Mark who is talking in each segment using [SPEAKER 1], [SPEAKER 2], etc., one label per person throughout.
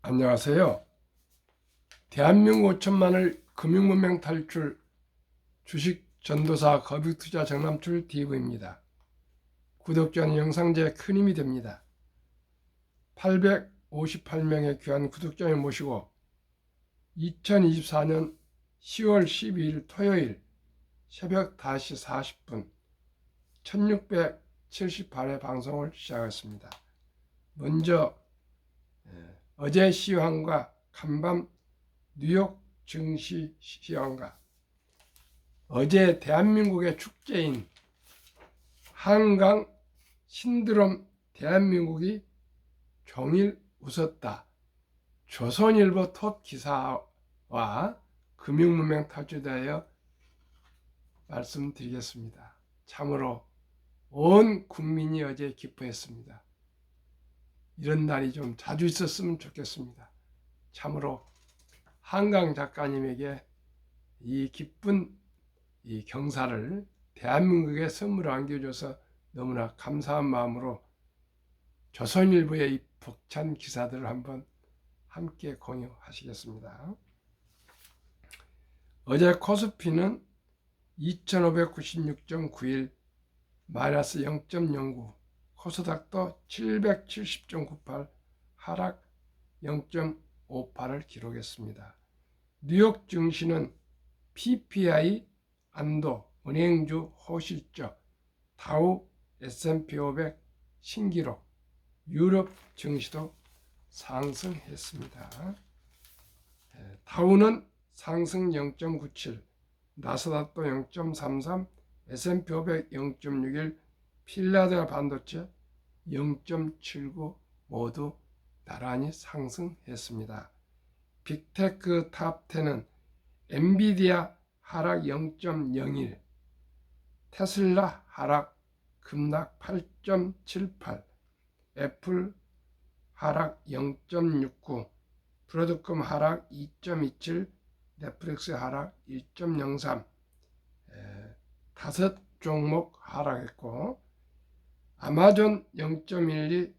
[SPEAKER 1] 안녕하세요. 대한민국 5천만을 금융문명 탈출 주식 전도사 거북투자 정남출 TV입니다. 구독자는 영상제에 큰 힘이 됩니다. 858명의 귀한 구독자를 모시고 2024년 10월 12일 토요일 새벽 5시 40분 1678회 방송을 시작했습니다. 먼저 어제 시황과 간밤 뉴욕 증시 시황과 어제 대한민국의 축제인 한강 신드롬 대한민국이 종일 웃었다. 조선일보 톱 기사와 금융문명 탈출대하여 말씀드리겠습니다. 참으로 온 국민이 어제 기뻐했습니다. 이런 날이 좀 자주 있었으면 좋겠습니다. 참으로 한강 작가님에게 이 기쁜 이 경사를 대한민국에 선물로 안겨줘서 너무나 감사한 마음으로 조선일보의 이 벅찬 기사들을 한번 함께 공유하시겠습니다. 어제 코스피는 2596.91 마이너스 0.09, 코스닥도 770.98 하락 0.58을 기록했습니다. 뉴욕 증시는 PPI 안도, 은행주 호실적, 다우 S&P 500 신기록, 유럽 증시도 상승했습니다. 다우는 상승 0.97, 나스닥도 0.33, S&P 500 0.61, 필라델피아 반도체 0.79 모두 나란히 상승했습니다. 빅테크 탑10은 엔비디아 하락 0.01, 테슬라 하락 급락 8.78, 애플 하락 0.69, 브로드컴 하락 2.27, 넷플릭스 하락 1.03, 다섯 종목 하락했고, 아마존 0.12,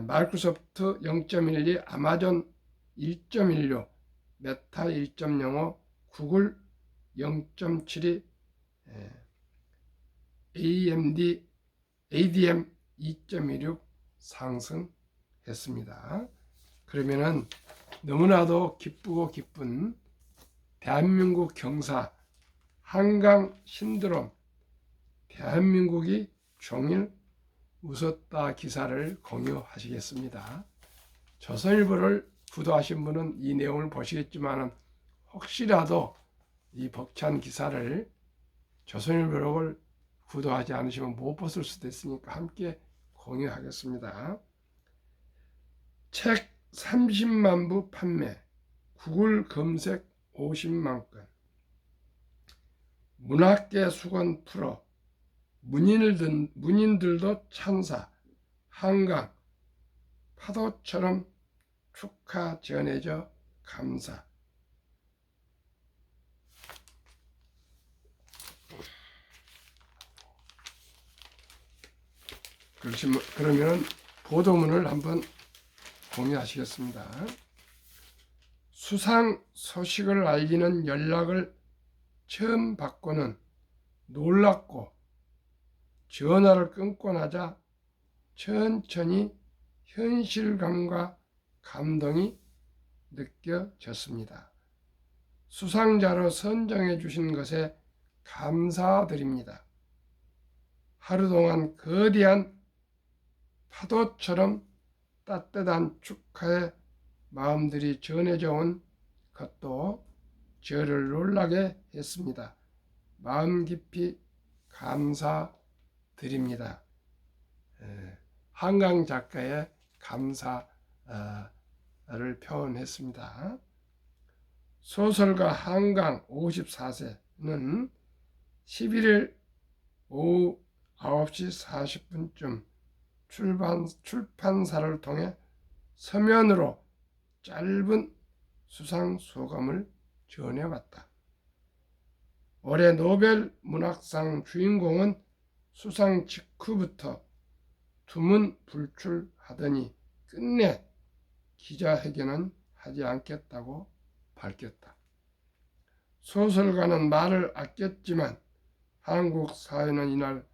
[SPEAKER 1] 마이크로소프트 0.12, 아마존 1.16, 메타 1.05, 구글 0.72, ADM 2.26 상승했습니다. 그러면은 너무나도 기쁘고 기쁜 대한민국 경사 한강 신드롬 대한민국이 종일 웃었다 기사를 공유하시겠습니다. 조선일보를 구독하신 분은 이 내용을 보시겠지만 혹시라도 이 벅찬 기사를 조선일보를 구독하지 않으시면 못 보실 수도 있으니까 함께 공유하겠습니다. 책 30만 부 판매, 구글 검색 50만 건, 문학계 수건 프로, 문인들도 찬사, 한강, 파도처럼 축하 전해져 감사. 그러면 보도문을 한번 공유하시겠습니다. 수상 소식을 알리는 연락을 처음 받고는 놀랐고 전화를 끊고 나자 천천히 현실감과 감동이 느껴졌습니다. 수상자로 선정해 주신 것에 감사드립니다. 하루 동안 거대한 파도처럼 따뜻한 축하의 마음들이 전해져 온 것도 저를 놀라게 했습니다. 마음 깊이 감사드립니다. 한강 작가의 감사를 표현했습니다. 소설가 한강 54세는 11일 오후 9시 40분쯤 출판사를 통해 서면으로 짧은 수상 소감을 전해왔다. 올해 노벨 문학상 주인공은 수상 직후부터 두문불출하더니 끝내 기자회견은 하지 않겠다고 밝혔다. 소설가는 말을 아꼈지만 한국 사회는 이날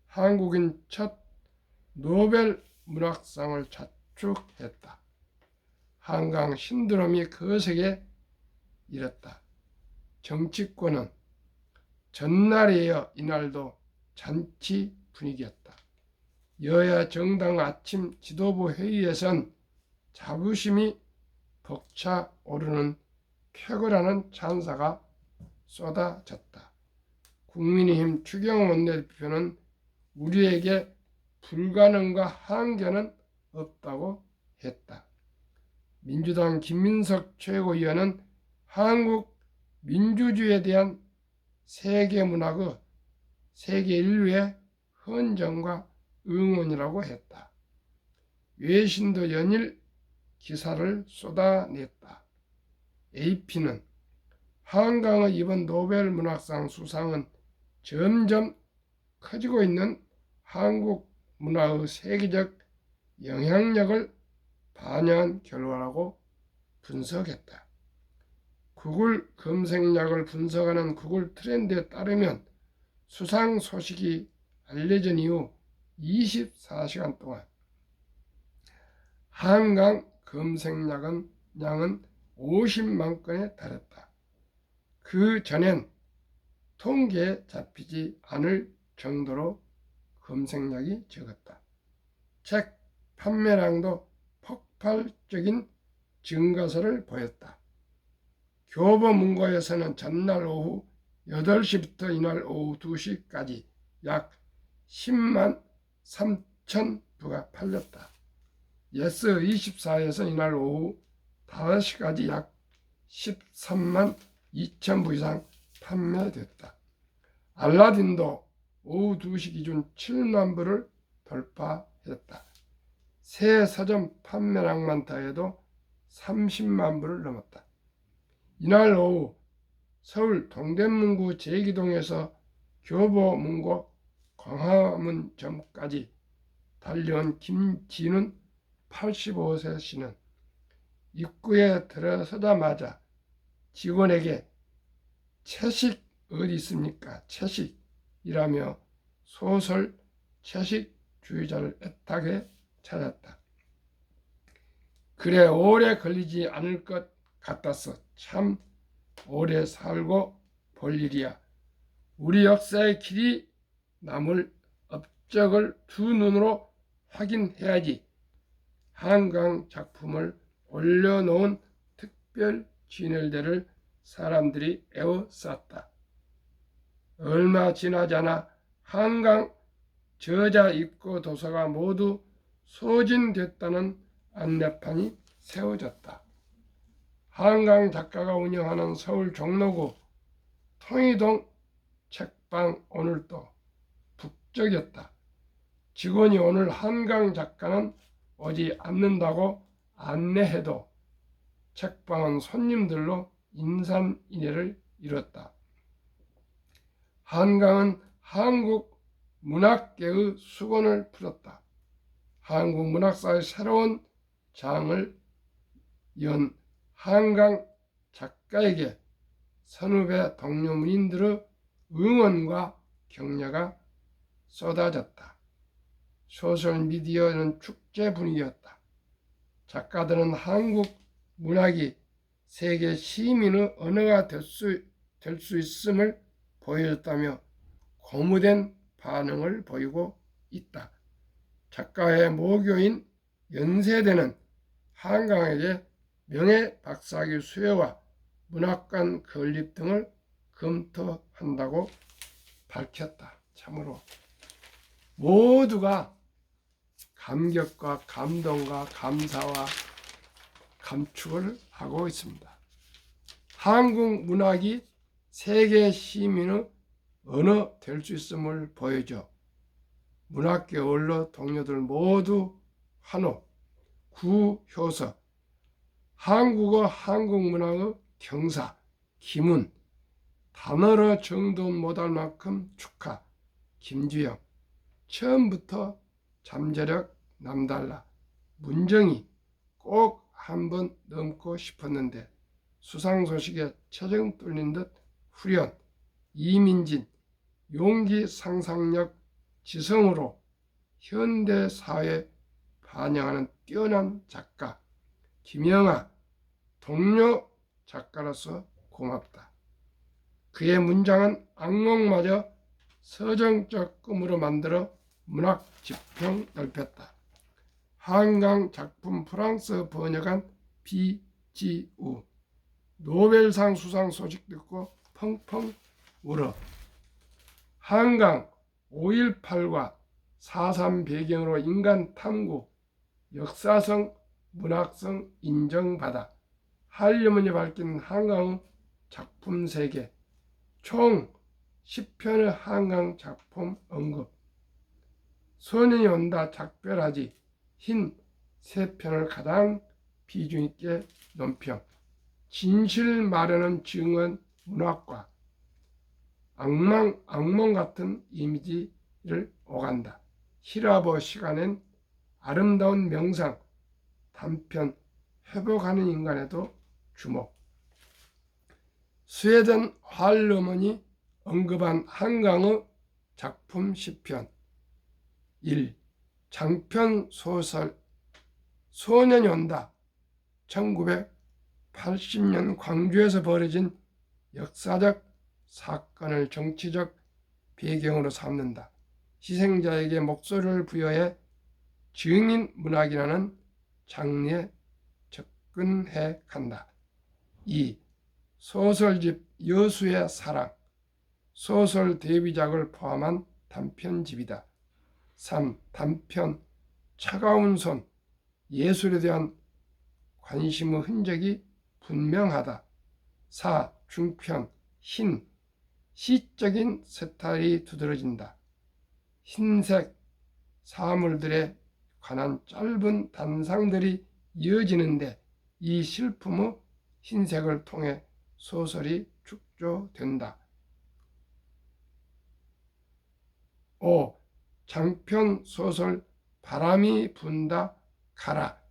[SPEAKER 1] 한국인 첫 노벨 문학상을 자축했다. 한강 신드롬이 거세게 일었다. 정치권은 전날에 이어 이날도 잔치 분위기였다. 여야 정당 아침 지도부 회의에선 자부심이 벅차오르는 쾌거라는 찬사가 쏟아졌다. 국민의힘 추경호 원내대표는 우리에게 불가능과 한계는 없다고 했다. 민주당 김민석 최고위원은 한국 민주주의에 대한 세계 문학의 세계 인류의 헌정과 응원이라고 했다. 외신도 연일 기사를 쏟아냈다. AP는 한강의 이번 노벨 문학상 수상은 점점 커지고 있는 한국 문화의 세계적 영향력을 반영한 결과라고 분석했다. 구글 검색량을 분석하는 구글 트렌드에 따르면 수상 소식이 알려진 이후 24시간 동안 한강 검색량은 50만 건에 달했다. 그 전엔 통계에 잡히지 않을 정도로 검색량이 적었다. 책 판매량도 폭발적인 증가세를 보였다. 교보문고에서는 전날 오후 8시부터 이날 오후 2시까지 약 10만 3천 부가 팔렸다. 예스24에서 이날 오후 5시까지 약 13만 2천 부 이상 판매됐다. 알라딘도 오후 2시 기준 7만 부를 돌파했다. 새 서점 판매량만 더해도 30만 부를 넘었다. 이날 오후 서울 동대문구 제기동에서 교보문고 광화문점까지 달려온 김진은 85세 씨는 입구에 들어서자마자 직원에게 채식 어디 있습니까? 채식이라며 소설 채식주의자를 애타게 찾았다. 그래 오래 걸리지 않을 것 같았어. 참 오래 살고 볼 일이야. 우리 역사의 길이 남을 업적을 두 눈으로 확인해야지. 한강 작품을 올려놓은 특별 진열대를 사람들이 에워쌌다. 얼마 지나지 않아 한강 저자 입고 도서가 모두 소진됐다는 안내판이 세워졌다. 한강 작가가 운영하는 서울 종로구 통이동 책방 오늘도 북적였다. 직원이 오늘 한강 작가는 오지 않는다고 안내해도 책방은 손님들로 인산인해를 이뤘다. 한강은 한국 문학계의 수건을 풀었다. 한국 문학사의 새로운 장을 연 한강 작가에게 선후배 동료문인들의 응원과 격려가 쏟아졌다. 소셜미디어는 축제 분위기였다. 작가들은 한국 문학이 세계 시민의 언어가 될 수 있음을 보여줬다며 고무된 반응을 보이고 있다. 작가의 모교인 연세대는 한강에게 명예박사학위 수여와 문학관 건립 등을 검토한다고 밝혔다. 참으로 모두가 감격과 감동과 감사와 감축을 하고 있습니다. 한국 문학이 세계 시민의 언어 될 수 있음을 보여줘 문학계 원로 동료들 모두 한호, 구효서, 한국어 한국문학의 경사, 김은, 단어로 정도 못할 만큼 축하, 김주영, 처음부터 잠재력 남달라, 문정희 꼭 한 번 넘고 싶었는데 수상 소식에 처정 뚫린 듯 후련, 이민진, 용기, 상상력, 지성으로 현대 사회에 반영하는 뛰어난 작가 김영하 동료 작가로서 고맙다. 그의 문장은 악몽마저 서정적 꿈으로 만들어 문학 지평 넓혔다. 한강 작품 프랑스 번역한 비지우 노벨상 수상 소식 듣고 펑펑 울어. 한강 5.18과 4.3 배경으로 인간 탐구, 역사성, 문학성 인정받아 한림원이 밝힌 한강의 작품 세계, 총 10편의 한강 작품 언급, 소년이 온다 작별하지 흰 3편을 가장 비중 있게 논평, 진실 마련은 증언 문학과 악몽 같은 이미지를 오간다. 히라보 시간엔 아름다운 명상, 단편 회복하는 인간에도 주목. 스웨덴 할러먼이 언급한 한강의 작품 10편 1. 장편 소설 소년이 온다. 1980년 광주에서 벌어진 역사적 사건을 정치적 배경으로 삼는다. 희생자에게 목소리를 부여해 증인 문학이라는 장르에 접근해 간다. 2. 소설집 여수의 사랑, 소설 데뷔작을 포함한 단편집이다. 3. 단편 차가운 손, 예술에 대한 관심의 흔적이 분명하다. 4. 중편 흰, 시적인 스타일이 두드러진다. 흰색 사물들에 관한 짧은 단상들이 이어지는데 이 실품의 흰색을 통해 소설이 축조된다. 5. 장편 소설 바람이 분다 가라,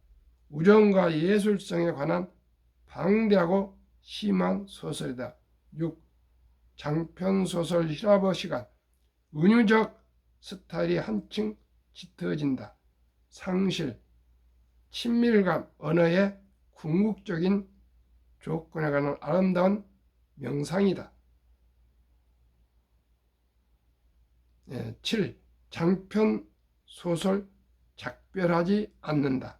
[SPEAKER 1] 우정과 예술성에 관한 방대하고 심한 소설이다. 6. 장편 소설 히라보 시간, 은유적 스타일이 한층 짙어진다. 상실, 친밀감, 언어의 궁극적인 조건에 관한 아름다운 명상이다. 7. 장편 소설 작별하지 않는다.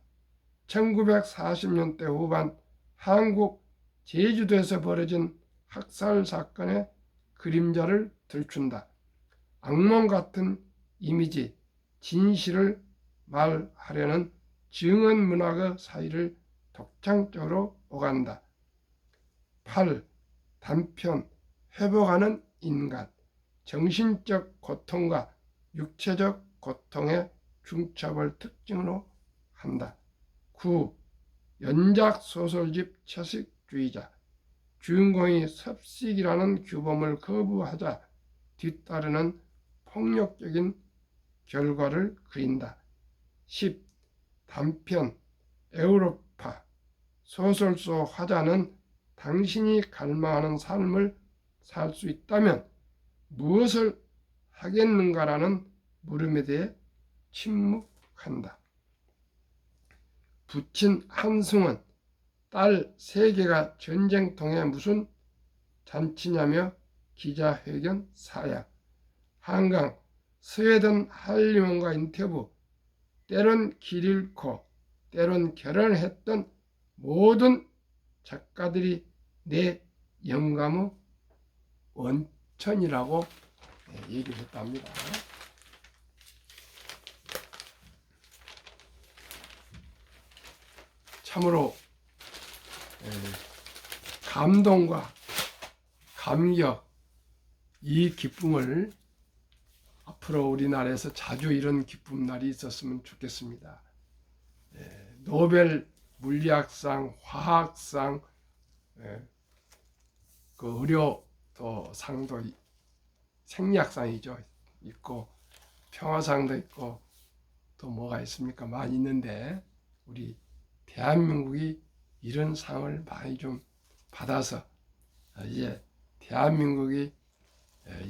[SPEAKER 1] 1940년대 후반 한국 제주도에서 벌어진 학살 사건의 그림자를 들춘다. 악몽 같은 이미지, 진실을 말하려는 증언 문학의 사이를 독창적으로 오간다. 8. 단편 회복하는 인간, 정신적 고통과 육체적 고통의 중첩을 특징으로 한다. 9. 연작 소설집 채식주의자, 주인공이 섭식이라는 규범을 거부하자 뒤따르는 폭력적인 결과를 그린다. 10. 단편 에우로파, 소설 속 화자는 당신이 갈망하는 삶을 살 수 있다면 무엇을 하겠는가라는 물음에 대해 침묵한다. 부친 한승은 딸 3개가 전쟁통에 무슨 잔치냐며 기자회견 사양. 한강 스웨덴 할리먼과 인터뷰, 때론 길 잃고 때론 결혼했던 모든 작가들이 내 영감의 원천이라고 얘기를 했답니다. 참으로 감동과 감격, 이 기쁨을 앞으로 우리나라에서 자주 이런 기쁨 날이 있었으면 좋겠습니다. 노벨 물리학상, 화학상, 그 의료도 상도, 생리학상이죠, 있고 평화상도 있고 또 뭐가 있습니까? 많이 있는데 우리 대한민국이 이런 상을 많이 좀 받아서 이제 대한민국이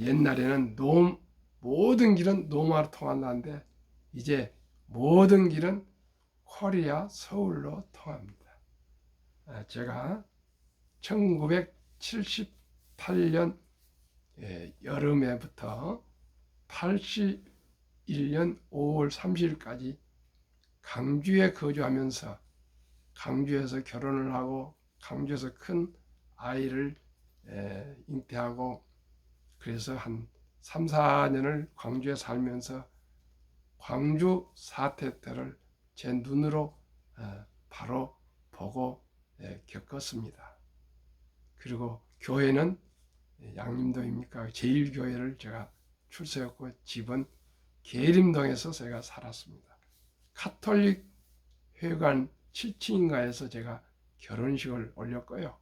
[SPEAKER 1] 옛날에는 모든 길은 노마로 통한다는데 이제 모든 길은 코리아 서울로 통합니다. 제가 1978년 여름에부터 81년 5월 30일까지 강주에 거주하면서 강주에서 결혼을 하고 강주에서 큰 아이를 잉태하고 그래서 한 3, 4년을 광주에 살면서 광주 사태 때를 제 눈으로 바로 보고 겪었습니다. 그리고 교회는 양림동입니까? 제1교회를 제가 출세했고 집은 계림동에서 제가 살았습니다. 카톨릭 회관 7층인가에서 제가 결혼식을 올렸고요.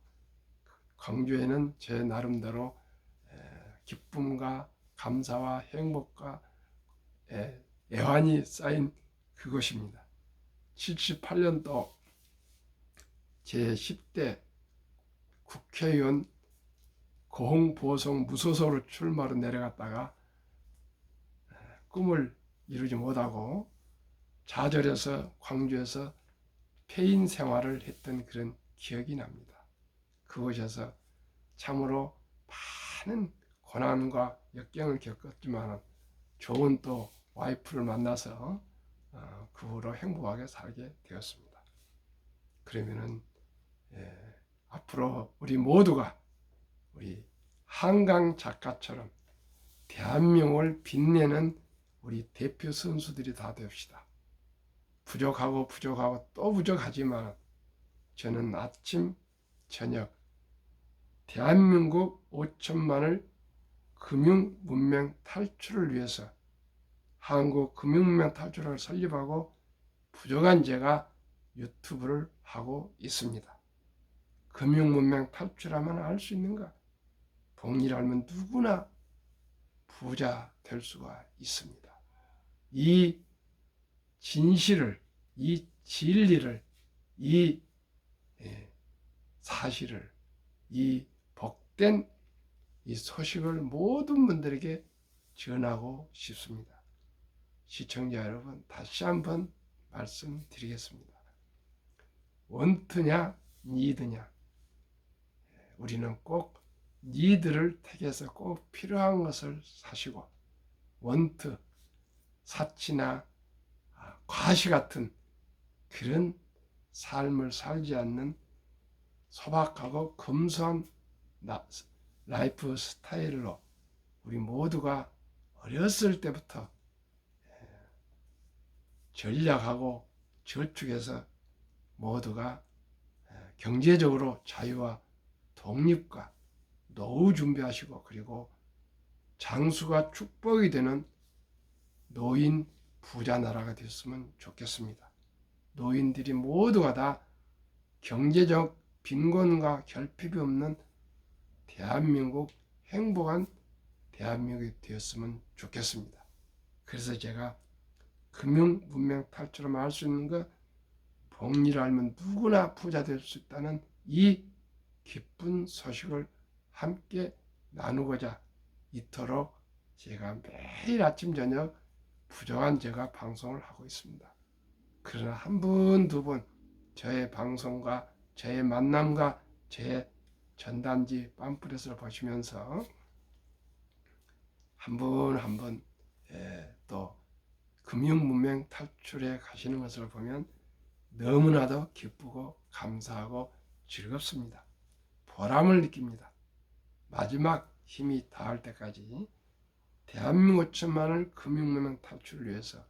[SPEAKER 1] 광주에는 제 나름대로 기쁨과 감사와 행복과 애환이 쌓인 그곳입니다. 78년도 제 10대 국회의원 고흥보성 무소속으로 출마로 내려갔다가 꿈을 이루지 못하고 좌절해서 광주에서 폐인 생활을 했던 그런 기억이 납니다. 그곳에서 참으로 많은 고난과 역경을 겪었지만 좋은 또 와이프를 만나서 그 후로 행복하게 살게 되었습니다. 그러면은 앞으로 우리 모두가 우리 한강 작가처럼 대한민국을 빛내는 우리 대표 선수들이 다 됩시다. 부족하고 또 부족하지만 저는 아침 저녁 대한민국 5천만을 금융문명 탈출을 위해서 한국 금융문명 탈출을 설립하고 부족한 제가 유튜브를 하고 있습니다. 금융문명 탈출하면 알 수 있는가? 복리를 알면 누구나 부자 될 수가 있습니다. 이 진실을, 이 진리를, 이 사실을, 이 복된 이 소식을 모든 분들에게 전하고 싶습니다. 시청자 여러분, 다시 한번 말씀드리겠습니다. 원트냐 니드냐, 우리는 꼭 니드를 택해서 꼭 필요한 것을 사시고 원트, 사치나 과시 같은 그런 삶을 살지 않는 소박하고 검소한 라이프 스타일로 우리 모두가 어렸을 때부터 전략하고 저축해서 모두가 경제적으로 자유와 독립과 노후 준비하시고 그리고 장수가 축복이 되는 노인 부자 나라가 됐으면 좋겠습니다. 노인들이 모두가 다 경제적 빈곤과 결핍이 없는 대한민국, 행복한 대한민국이 되었으면 좋겠습니다. 그래서 제가 금융 문명 탈출하면 할 수 있는 것, 복리를 알면 누구나 부자 될 수 있다는 이 기쁜 소식을 함께 나누고자 이토록 제가 매일 아침 저녁 부족한 제가 방송을 하고 있습니다. 그러나 한 분, 두 분 저의 방송과 저의 만남과 제 전단지 팜플렛을 보시면서 한 분 한 분 또 금융문명 탈출에 가시는 것을 보면 너무나도 기쁘고 감사하고 즐겁습니다. 보람을 느낍니다. 마지막 힘이 닿을 때까지 대한민국 5천만을 금융문명 탈출을 위해서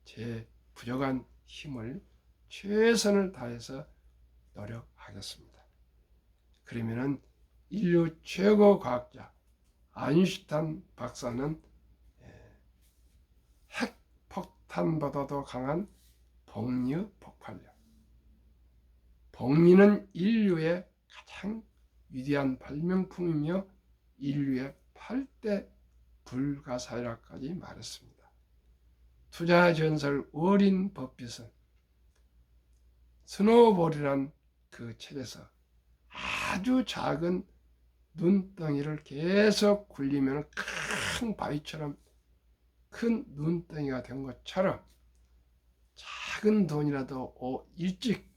[SPEAKER 1] 제 부족한 힘을 최선을 다해서 노력하겠습니다. 그러면은 인류 최고 과학자 아인슈타인 박사는 핵폭탄보다도 강한 복리 폭발력, 복리는 인류의 가장 위대한 발명품이며 인류의 8대 불가사의라까지 말했습니다. 투자 전설 워린 버핏은 스노우볼이란 그 책에서 아주 작은 눈덩이를 계속 굴리면 큰 바위처럼 큰 눈덩이가 된 것처럼 작은 돈이라도 일찍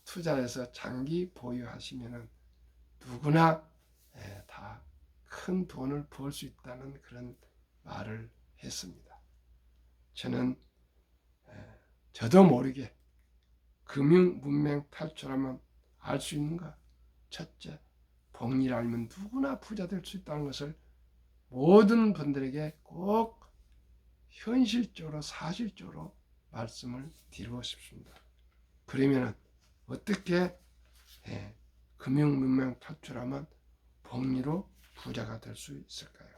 [SPEAKER 1] 투자해서 장기 보유하시면 누구나 다 큰 돈을 벌 수 있다는 그런 말을 했습니다. 저는 저도 모르게 금융 문맹 탈출하면 알 수 있는가? 첫째, 복리를 알면 누구나 부자 될 수 있다는 것을 모든 분들에게 꼭 현실적으로 사실적으로 말씀을 드리고 싶습니다. 그러면 어떻게 금융 문맹 탈출하면 복리로 부자가 될 수 있을까요?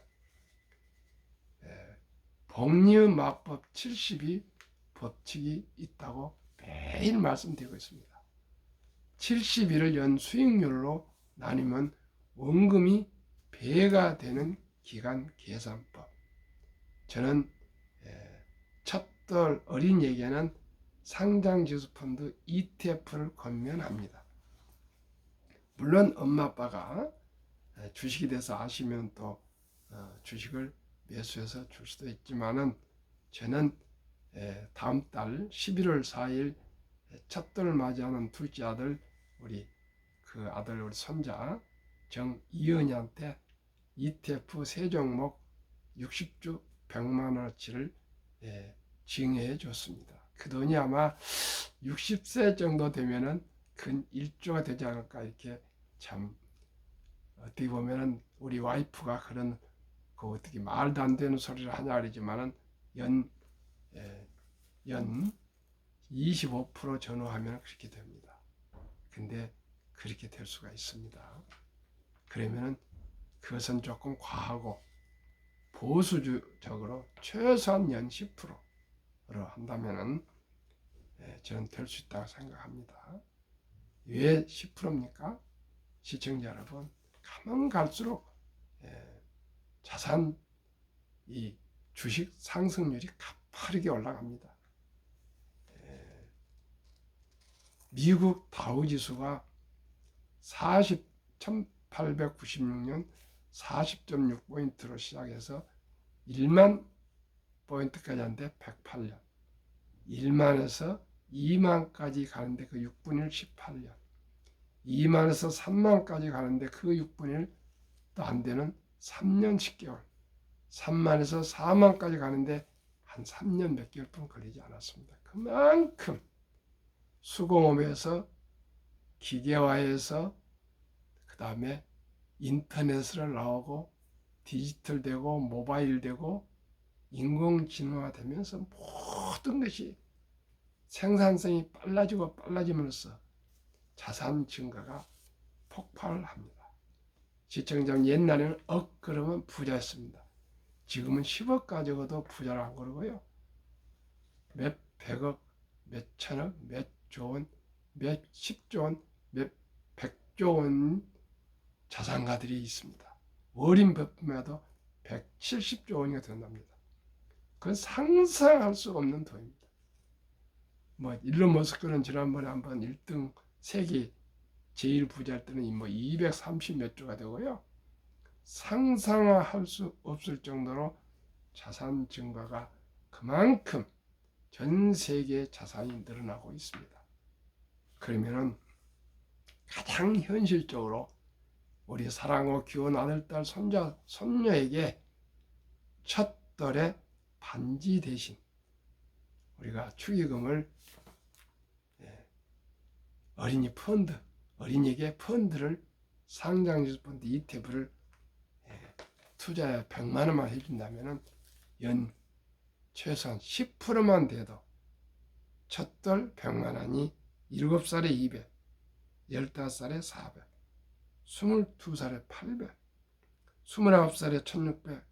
[SPEAKER 1] 복리의 마법 72 법칙이 있다고 매일 말씀드리고 있습니다. 71을 연 수익률로 나누면 원금이 배가 되는 기간 계산법. 저는 첫돌 어린이에게는 상장지수펀드 ETF를 권면합니다. 물론 엄마 아빠가 주식에 대해서 아시면 또 주식을 매수해서 줄 수도 있지만은 저는 다음 달 11월 4일 첫돌 맞이하는 둘째 아들 우리 손자 정이은이한테 ETF 세 종목 60주 100만 원어치를 증여해 줬습니다. 그 돈이 아마 60세 정도 되면은 근 1조가 되지 않을까 이렇게 참 어떻게 보면은 우리 와이프가 그런 어떻게 말도 안 되는 소리를 하냐 그러지만은 연 25% 전후하면 그렇게 됩니다. 근데 그렇게 될 수가 있습니다. 그러면은 그것은 조금 과하고 보수적으로 최소한 연 10%로 한다면은 저는 될 수 있다고 생각합니다. 왜 10%입니까? 시청자 여러분, 가면 갈수록 자산 이 주식 상승률이 가파르게 올라갑니다. 미국 다우지수가 1896년 40.6포인트로 시작해서 1만 포인트까지 하는데 108년, 1만에서 2만까지 가는데 그 6분의 1 18년, 2만에서 3만까지 가는데 그 6분의 1도 안 되는 3년 10개월, 3만에서 4만까지 가는데 한 3년 몇 개월뿐 걸리지 않았습니다. 그만큼 수공업에서 기계화해서 그 다음에 인터넷으로 나오고 디지털 되고 모바일 되고 인공지능화 되면서 모든 것이 생산성이 빨라지면서 자산 증가가 폭발합니다. 시청자님, 옛날에는 그러면 부자였습니다. 지금은 10억 가지고도 부자라고 그러고요. 몇 백억, 몇 천억, 몇 조원, 몇 십조원, 몇 백조원 자산가들이 있습니다. 어린 부품에도 170조 원이 된답니다. 그건 상상할 수 없는 돈입니다. 일론 머스크는 지난번에 한번 1등 세계 제일 부자일 때는 230 몇 조가 되고요. 상상할 수 없을 정도로 자산 증가가 그만큼 전 세계의 자산이 늘어나고 있습니다. 그러면은 가장 현실적으로 우리 사랑하고 귀여운 아들, 딸, 손자, 손녀에게 첫 돌의 반지 대신 우리가 축의금을 어린이 펀드, 어린이에게 펀드를 상장지수 펀드 ETF를 투자에 100만 원만 해준다면 연 최소한 10%만 돼도 첫돌 100만 원이 7살에 200, 15살에 400, 22살에 800, 29살에 1600,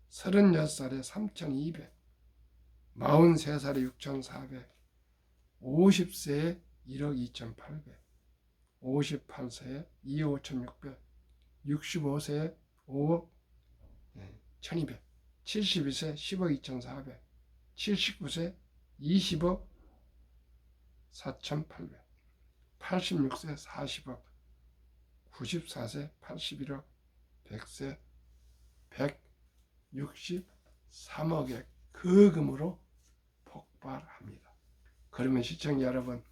[SPEAKER 1] 36살에 3200, 43살에 6400, 50세에 1억 2800, 58세에 2억 5600, 65세에 5억 1200, 72세 10억 2400, 79세 20억 4800. 86세 40억, 94세 81억, 100세 163억의 거금으로 폭발합니다. 그러면 시청자 여러분,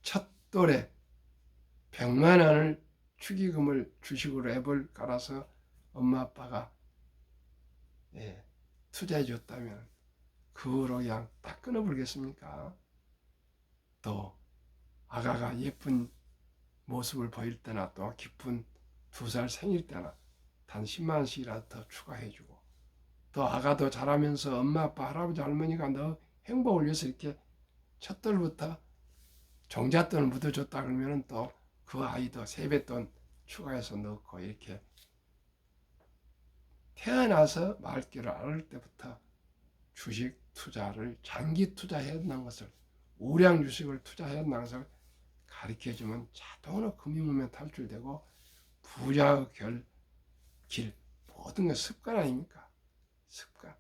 [SPEAKER 1] 첫 돌에 100만 원을 축의금을 주식으로 앱을 깔아서 엄마 아빠가 투자해 줬다면 그거로 그냥 다 끊어버리겠습니까? 또 아가가 예쁜 모습을 보일 때나 또 기쁜 2살 생일 때나 단 10만 원씩이라도 더 추가해주고, 또 아가도 자라면서 엄마 아빠 할아버지 할머니가 너 행복을 위해서 이렇게 첫돌부터 종잣돈을 묻어줬다 그러면 또 그 아이도 세뱃돈 추가해서 넣고, 이렇게 태어나서 말귀를 앓을 때부터 주식 투자를 장기 투자해야 한다는 것을, 우량 주식을 투자해야 한다는 것을 가르쳐주면 자동으로 금융문명 탈출되고 부자의 길, 모든 게 습관 아닙니까? 습관.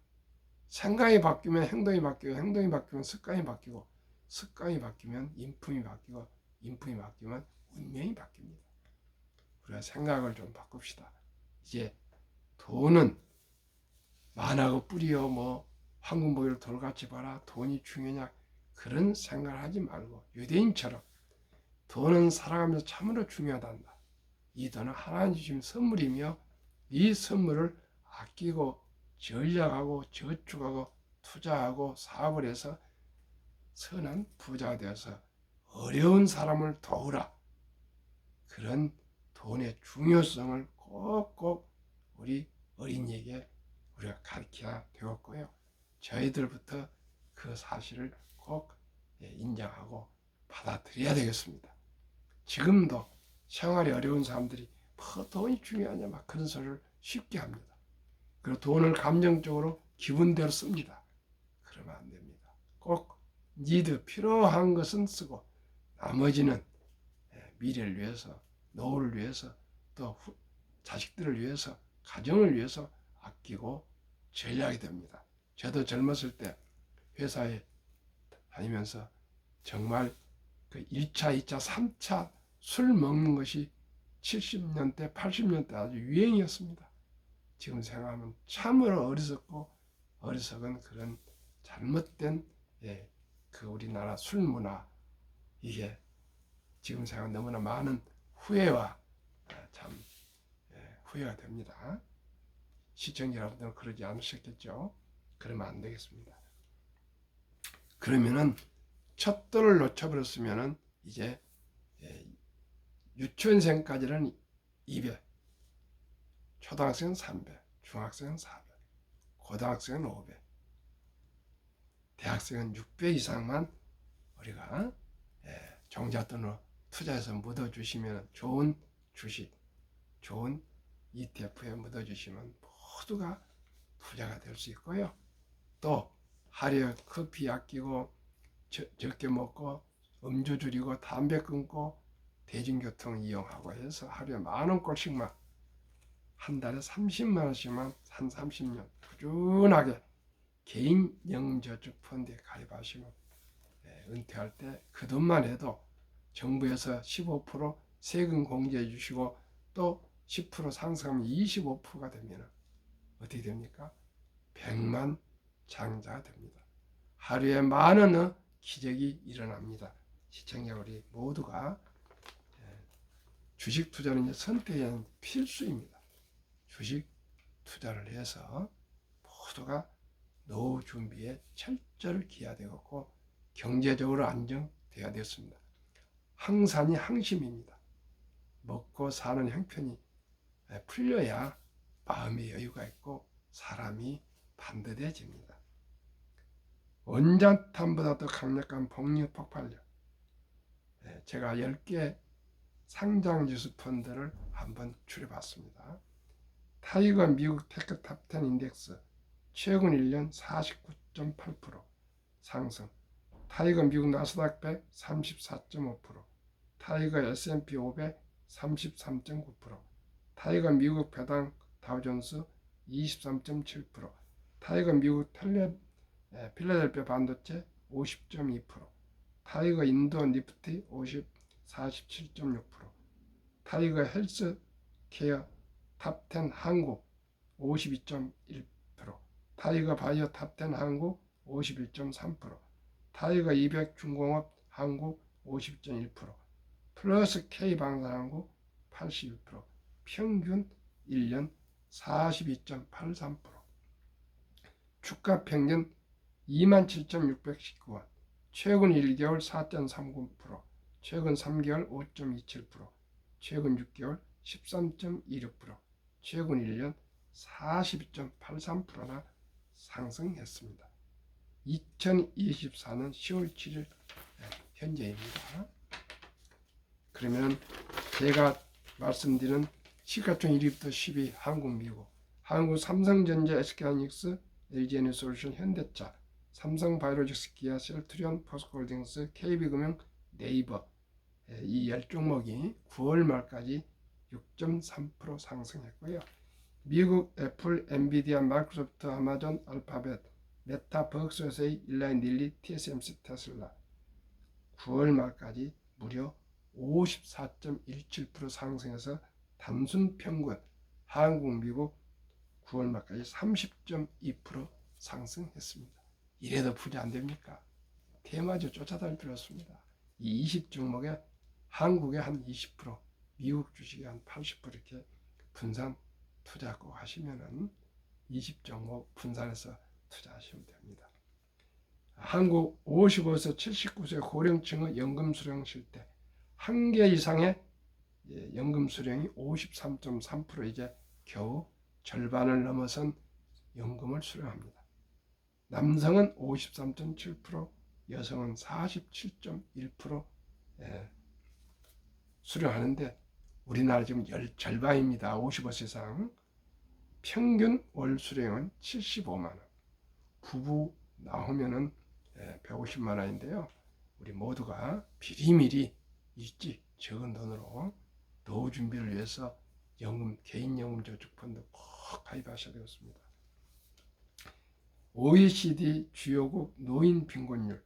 [SPEAKER 1] 생각이 바뀌면 행동이 바뀌고, 행동이 바뀌면 습관이 바뀌고, 습관이 바뀌면 인품이 바뀌고, 인품이 바뀌면 운명이 바뀝니다. 우리가 생각을 좀 바꿉시다. 이제 돈은 만하고 뿌리요, 뭐 황금보이를 돌같이 봐라, 돈이 중요냐, 그런 생각을 하지 말고 유대인처럼 돈은 살아가면서 참으로 중요하단다. 이 돈은 하나님 주신 선물이며 이 선물을 아끼고 전략하고 저축하고 투자하고 사업을 해서 선한 부자가 되어서 어려운 사람을 도우라. 그런 돈의 중요성을 꼭꼭 우리 어린이에게 우리가 가르쳐야 되었고요. 저희들부터 그 사실을 꼭 인정하고 받아들여야 되겠습니다. 지금도 생활이 어려운 사람들이 뭐 돈이 중요하냐 막 그런 소리를 쉽게 합니다. 그리고 돈을 감정적으로 기분대로 씁니다. 그러면 안 됩니다. 꼭 니드 필요한 것은 쓰고 나머지는 미래를 위해서, 노후를 위해서, 또 자식들을 위해서, 가정을 위해서 아끼고 전략이 됩니다. 저도 젊었을 때 회사에 다니면서 정말 그 1차, 2차, 3차 술 먹는 것이 70년대, 80년대 아주 유행이었습니다. 지금 생각하면 참으로 어리석고 어리석은 그런 잘못된 그 우리나라 술 문화, 이게 지금 생각 너무나 많은 후회와 참 후회가 됩니다. 시청자 여러분들은 그러지 않으셨겠죠? 그러면 안 되겠습니다. 그러면은 첫 돌을 놓쳐버렸으면은 이제 유치원생까지는 200, 초등학생은 300, 중학생은 400, 고등학생은 500, 대학생은 600 이상만 우리가 종잣돈으로 투자해서 묻어주시면, 좋은 주식, 좋은 ETF에 묻어주시면 모두가 부자가 될 수 있고요. 또 하루에 커피 아끼고 적게 먹고 음주 줄이고 담배 끊고 대중교통 이용하고 해서 하루에 10,000원꼴씩만, 한 달에 30만 원씩만 한 30년 꾸준하게 개인 영저축 펀드에 가입하시면 은퇴할 때 그 돈만 해도 정부에서 15% 세금 공제해 주시고 또 10% 상승하면 25%가 되면 어떻게 됩니까? 100만 장자가 됩니다. 하루에 10,000원의 기적이 일어납니다. 시청자 우리 모두가 주식 투자는 선택의 필수입니다. 주식 투자를 해서 모두가 노후 준비에 철저를 기해야 되고 경제적으로 안정되어야 되었습니다. 항산이 항심입니다. 먹고 사는 형편이 풀려야 마음의 여유가 있고 사람이 반듯해집니다. 원자탄보다 더 강력한 복리 폭발력. 제가 10개 상장지수 펀드를 한번 추려봤습니다. 타이거 미국 테크 탑10 인덱스 최근 1년 49.8% 상승, 타이거 미국 나스닥 100 34.5%, 타이거 S&P 500 33.9%, 타이거 미국 배당 다우존스 23.7%, 타이거 미국 필라델피아 반도체 50.2%, 타이거 인도 니프티 47.6%, 타이거 헬스 케어 탑10 한국 52.1%, 타이거 바이오 탑10 한국 51.3%, 타이거 200 중공업 한국 52.1%, 플러스 K방산 한국 81%, 평균 1년 42.83%, 주가 평균 27,619원, 최근 1개월 4.39%, 최근 3개월 5.27%, 최근 6개월 13.26%, 최근 1년 42.83%나 상승했습니다. 2024년 10월 7일 현재입니다. 그러면 제가 말씀드린 시가총 1위부터 10위 한국, 미국, 한국 삼성전자, SK하이닉스, LG에너지솔루션, 현대차, 삼성바이오로직스, 기아, 셀트리온, 포스코홀딩스, KB금융, 네이버, 이 10종목이 9월 말까지 6.3% 상승했고요. 미국 애플, 엔비디아, 마이크로소프트, 아마존, 알파벳, 메타, 버크셔세이, 일라인, 릴리, TSMC, 테슬라 9월 말까지 무려 54.17% 상승해서 단순 평균 한국, 미국 9월 말까지 30.2% 상승했습니다. 이래도 부자 안 됩니까? 대마저 쫓아다닐 필요 없습니다. 이 20종목에 한국에 한 20%, 미국 주식에 한 80% 이렇게 분산 투자 꼭 하시면은 20종목 분산해서 투자하시면 됩니다. 한국 55세 79세 고령층의 연금 수령 실태 1개 이상의 연금 수령이 53.3% 이제 겨우 절반을 넘어선 연금을 수령합니다. 남성은 53.7%, 여성은 47.1% 수령하는데 우리나라 지금 절반입니다. 55세 이상. 평균 월 수령은 75만 원. 부부 나오면은 150만 원인데요. 우리 모두가 미리미리 일찍 적은 돈으로 노후 준비를 위해서 개인연금저축펀드 꼭 가입하셔야 되겠습니다. OECD 주요국 노인 빈곤율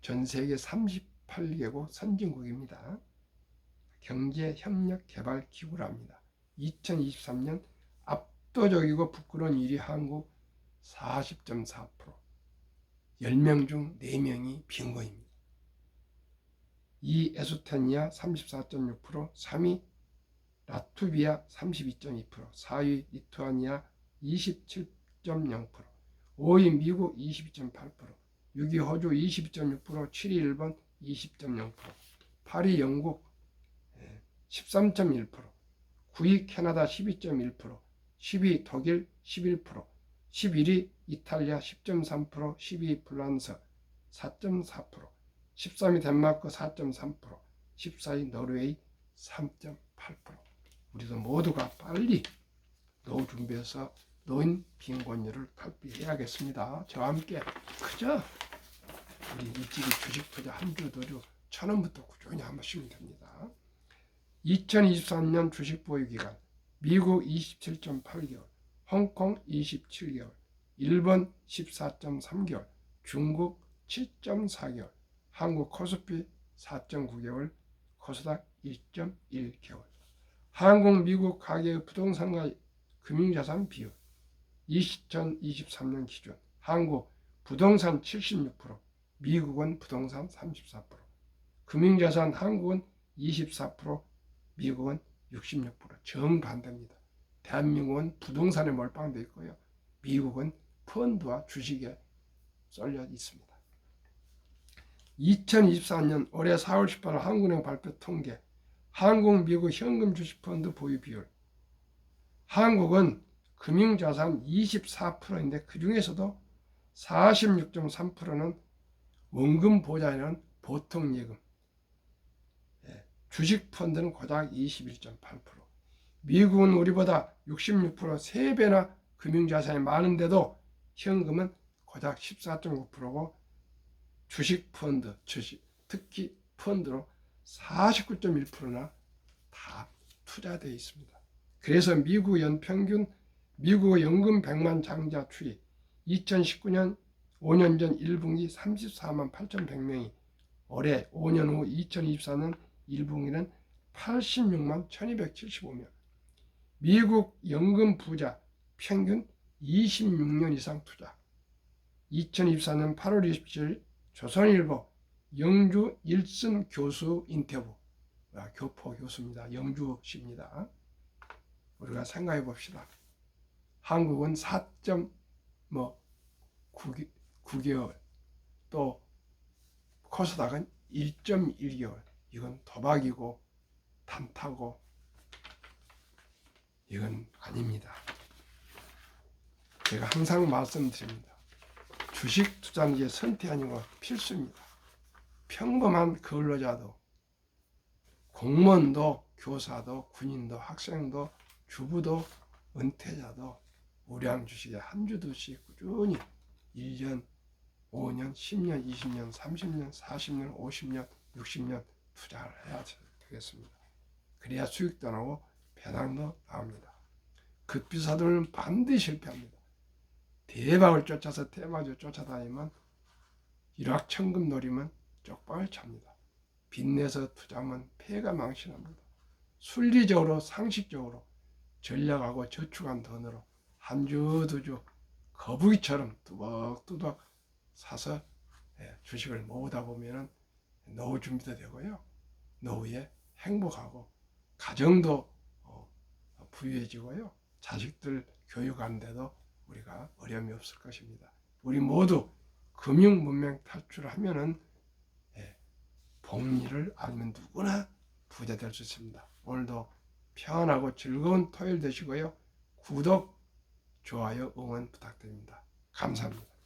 [SPEAKER 1] 전 세계 38개국 선진국입니다. 경제협력개발기구랍니다. 2023년 압도적이고 부끄러운 1위 한국 40.4%, 10명 중 4명이 빈곤입니다. 2위 에스토니아 34.6%, 3위 라트비아 32.2%, 4위 리투아니아 27.0%, 5위 미국 22.8%, 6위 호주 22.6%, 7위 일본 20.0%, 8위 영국 13.1%, 9위 캐나다 12.1%, 10위 독일 11%, 11위 이탈리아 10.3%, 12위 프랑스 4.4%, 13위 덴마크 4.3%, 14위 노르웨이 3.8%. 우리도 모두가 빨리 노후 준비해서 노인 빈곤율을 탈피해야겠습니다. 저와 함께 그저 우리 일찍이 주식 투자 한 주, 두 주, 1,000원부터 꾸준히 한 번씩은 됩니다. 2023년 주식 보유 기간 미국 27.8개월, 홍콩 27개월, 일본 14.3개월, 중국 7.4개월, 한국 코스피 4.9개월, 코스닥 1.1개월. 한국, 미국 가계의 부동산과 금융자산 비율 2023년 기준 한국 부동산 76%, 미국은 부동산 34%, 금융자산 한국은 24%, 미국은 66%. 정반대입니다. 대한민국은 부동산에 몰빵되어 있고요. 미국은 펀드와 주식에 쏠려 있습니다. 2024년 올해 4월 18일 한국은행 발표 통계 한국, 미국 현금 주식 펀드 보유 비율 한국은 금융자산 24%인데 그 중에서도 46.3%는 원금 보장이라는 보통 예금, 주식 펀드는 고작 21.8%. 미국은 우리보다 66% 3배나 금융자산이 많은데도 현금은 고작 14.9%고 주식 펀드, 특히 펀드로 49.1%나 다 투자되어 있습니다. 그래서 미국 연평균 미국 연금 100만 장자 추이 2019년 5년 전 1분기 34만 8,100명이 올해 5년 후 2024년 1분기는 86만 1275명. 미국 연금 부자 평균 26년 이상 투자. 2024년 8월 27일 조선일보 영주 일선 교수 인터뷰. 교포 교수입니다. 영주시입니다. 우리가 생각해 봅시다. 한국은 4.9개월, 또 코스닥은 1.1개월. 이건 도박이고 탐타고 이건 아닙니다. 제가 항상 말씀드립니다. 주식 투자는 이제 선택 아니고 필수입니다. 평범한 근로자도, 공무원도, 교사도, 군인도, 학생도, 주부도, 은퇴자도 우량 주식에 한 주 두씩 꾸준히 1년, 5년, 10년, 20년, 30년, 40년, 50년, 60년 투자를 해야 되겠습니다. 그래야 수익도 나고 배당도 나옵니다. 급비사들은 반드시 실패합니다. 대박을 쫓아서 대박을 쫓아다니면 일확천금 노리면 쪽박을 찹니다. 빚내서 투자하면 폐가 망신합니다. 순리적으로 상식적으로 전략하고 저축한 돈으로 한 주 두 주 거북이처럼 뚜벅뚜벅 사서 주식을 모으다 보면 노후 준비도 되고요. 노후에 행복하고 가정도 부유해지고요. 자식들 교육하는데도 우리가 어려움이 없을 것입니다. 우리 모두 금융 문명 탈출하면은 복리를 알면 누구나 부자 될 수 있습니다. 오늘도 편안하고 즐거운 토요일 되시고요. 구독, 좋아요, 응원 부탁드립니다. 감사합니다.